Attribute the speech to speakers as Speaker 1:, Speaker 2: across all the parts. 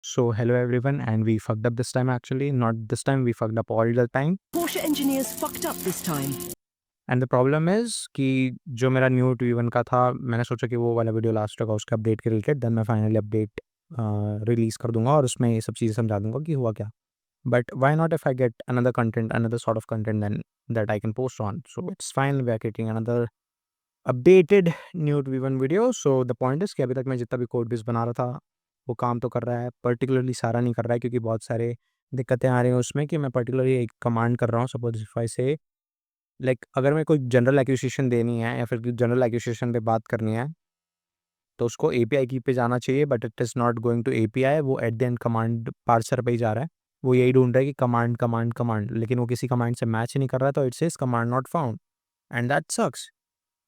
Speaker 1: So hello everyone, and we fucked up this time actually. Not this time, we fucked up all the time.
Speaker 2: Porsche engineers fucked up this time.
Speaker 1: And the problem is कि जो मेरा new T1 का था, मैंने सोचा कि वो वाला वीडियो लास्ट होगा उसके अपडेट के रिलेटेड, देन मैं फाइनली अपडेट रिलीज़ कर दूँगा और उसमें ये सब चीज़ें समझा दूँगा कि हुआ क्या। But why not if I get another content, another sort of content then that I can post on. So it's fine, we are getting another updated new T1 video. So the point is कि अभी तक मैं जितना भी code base बना रहा था, वो काम तो कर रहा है, पर्टिकुलरली सारा नहीं कर रहा है क्योंकि बहुत सारे दिक्कतें आ रही हैं उसमें कि मैं पर्टिकुलरली एक कमांड कर रहा हूँ। सपोज़ इफ आई से लाइक अगर मेरे को जनरल एक्विजिशन देनी है या फिर जनरल एक्विजिशन पे बात करनी है, तो उसको एपीआई की पे जाना चाहिए, but it is not going to API, वो at the end command parser पे ही जा रहा है। वो यही ढूँढ रहा है कि कमांड, कमांड, कमांड, लेकिन वो किसी कमांड से मैच नहीं कर रहा है, तो it says command not found and that sucks.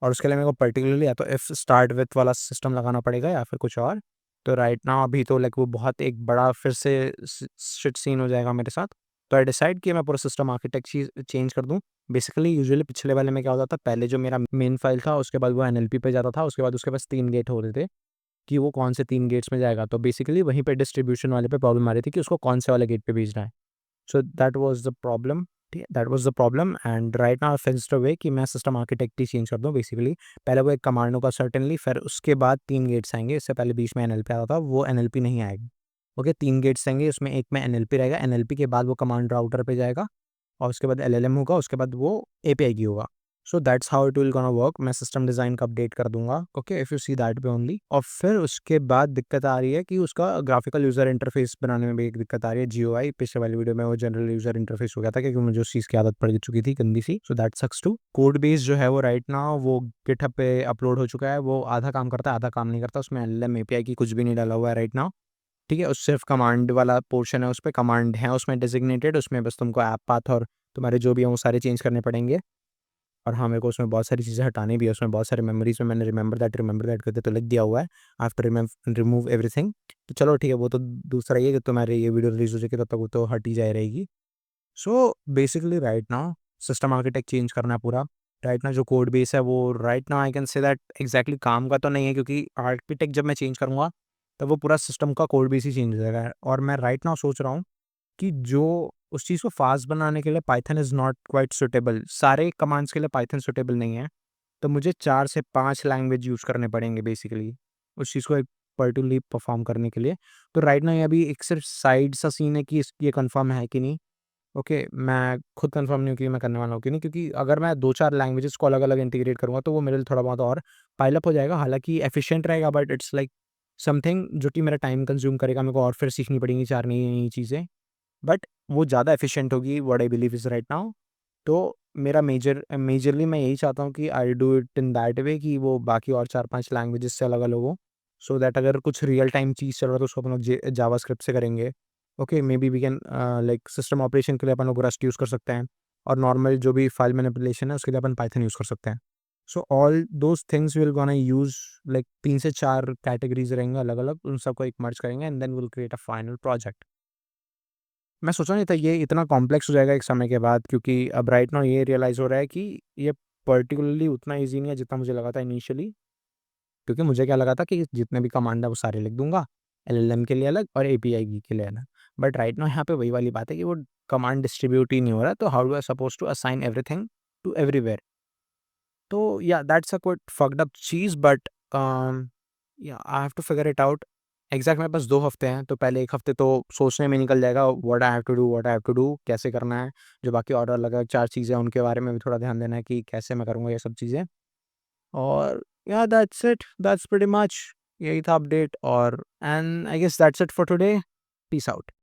Speaker 1: और उसके लिए मेरे को पर्टिकुलरली या तो इफ स्टार्ट विथ वाला सिस्टम लगाना पड़ेगा या फिर कुछ और। तो राइट नाउ अभी तो लाइक वो बहुत एक बड़ा फिर से शिट सीन हो जाएगा मेरे साथ। तो आई डिसाइड कि मैं पूरा सिस्टम आर्किटेक्चर चेंज कर दूँ। बेसिकली यूजुअली पिछले वाले में क्या होता था, पहले जो मेरा मेन फाइल था उसके बाद वो एनएलपी पे जाता था, उसके बाद उसके पास 3 गेट होते थे कि वो कौन से 3 गेट्स में जाएगा। तो बेसिकली वहीं पे डिस्ट्रीब्यूशन वाले पे प्रॉब्लम आ रही थी कि उसको कौन से वाले गेट पे भेजना है। So that was the problem, ठीक है, that was the problem and right now I fixed a way कि मैं सिस्टम आर्किटेक्ट ही चेंज कर दूँ बेसिकली। पहले वो एक कमांड होगा सर्टेनली, फिर उसके बाद 3 गेट्स आएँगे। इससे पहले बीच में एनएलपी आता था, वो एनएलपी नहीं आएगा। ओके, 3 गेट्स आएँगे, उसमें एक में एनएलपी रहेगा, एनएलपी के बाद वो कमांड राउटर पे जाएगा और उसके बाद एलएलएम होगा, उसके बाद वो एपीआई की होगा। So that's how it will gonna work. मैं सिस्टम डिज़ाइन का अपडेट कर दूँगा, okay, if you see that way only. और फिर उसके बाद दिक्कत आ रही है कि उसका ग्राफिकल यूज़र इंटरफेस बनाने में भी एक दिक्कत आ रही है, जीयूआई। पिछले वाली वीडियो में वो जनरल यूज़र इंटरफेस हो गया था क्योंकि मुझे उस चीज़ की आदत पड़ चुकी थी गंदी सी। So that sucks too. Code base जो है वो राइट नाउ वो गिटहब पे अपलोड हो चुका है, वो आधा काम करता है, आधा काम नहीं करता। उसमें एलएलएम, एपीआई की कुछ भी नहीं डाला हुआ है राइट नाउ, ठीक है? उस सिर्फ़ कमांड वाला पोर्शन है, उसपे कमांड है उसमें डेज़िग्नेटेड, उसमें बस तुमको ऐप पाथ और तुम्हारे जो भी हैं वो सारे चेंज करने पड़ेंगे। और हाँ, मेरे को उसमें बहुत सारी चीज़ें हटानी भी है, उसमें बहुत सारी मेमोरीज़ में मैंने रिमेंबर दैट करके तो लिख दिया हुआ है। I have to remove everything. तो चलो ठीक है, वो तो दूसरा ये कि तुम्हारी ये वीडियो रिलीज़ हो जाएगी तब तक वो तो हट ही जाए रहेगी। So basically right now system architect change करना है पूरा। राइट नाउ जो कोड बेस है वो right now I can say that exactly काम का तो नहीं है क्योंकि आर्किटेक्ट जब मैं चेंज करूँगा, तब वो पूरा सिस्टम का कोड बेस ही चेंज हो जाएगा। और मैं राइट नाउ सोच रहा हूँ कि जो उस चीज़ को फ़ास्ट बनाने के लिए Python is not quite suitable, सारे कमांड्स के लिए पाइथन सूटेबल नहीं है। तो मुझे 4 से 5 लैंग्वेज यूज़ करने पड़ेंगे बेसिकली, उस चीज़ को एक पर्टिकुलरली परफ़ॉर्म करने के लिए। तो राइट नाउ ये अभी एक सिर्फ़ साइड सा सीन है कि ये कन्फ़र्म है कि नहीं। ओके, मैं खुद कन्फ़र्म नहीं हूँ कि मैं करने वाला हूँ कि नहीं, क्योंकि अगर मैं 2-4 लैंग्वेजेज़ को अलग-अलग इंटीग्रेट करूँगा तो वो मेरे लिए थोड़ा बहुत और पाइल अप हो जाएगा। हालाँकि एफ़िशिएंट रहेगा, बट इट्स लाइक समथिंग जो कि मेरा टाइम कंज़्यूम करेगा, मेरे को और फिर सीखनी पड़ेंगी 4 नई-नई चीज़ें। बट वो ज़्यादा एफ़िशिएंट होगी, what I believe is right now. तो मेरा मेजरली मैं यही चाहता हूँ कि I do it in that way कि वो बाकी और 4-5 लैंग्वेजेज़ से अलग-अलग हो, सो दैट अगर कुछ रियल टाइम चीज़ चल रहा है तो उसको अपन लोग जावास्क्रिप्ट से करेंगे। Okay, maybe we can like system operation के लिए अपन लोग रस्ट यूज़ कर सकते हैं और नॉर्मल जो भी फाइल मैनिपुलेशन है उसके लिए अपन पाइथन यूज़ कर सकते हैं। So all those things will gonna use like 3 से 4 कैटेगरीज़ रहेंगे अलग-अलग, उन सबको एक मर्ज करेंगे and then we will create a final project. मैं सोचा नहीं था ये इतना कॉम्प्लेक्स हो जाएगा एक समय के बाद, क्योंकि अब राइट नाउ ये रियलाइज़ हो रहा है कि ये पर्टिकुलरली उतना ईज़ी नहीं है जितना मुझे लगा था इनिशियली। क्योंकि मुझे क्या लगा था कि जितने भी कमांड है वो सारे लिख दूँगा, एलएलएम के लिए अलग और एपीआई की के लिए अलग। बट राइट नाउ यहाँ पे वही वाली बात है कि वो कमांड डिस्ट्रीब्यूट ही नहीं हो रहा, तो how do I suppose to assign everything to everywhere? तो yeah that's a quite fucked up चीज़, but yeah I have to figure it out. Exact मेरे पास 2 हफ्ते हैं, तो पहले 1 हफ्ते तो सोचने में निकल जाएगा what I have to do, कैसे करना है। जो बाकी और अलग-अलग 4 चीज़ें हैं उनके बारे में भी थोड़ा ध्यान देना है कि कैसे मैं करूँगा ये सब चीज़ें। और या that's it, that's pretty much, यही था अपडेट। और and I guess that's it for today. Peace out.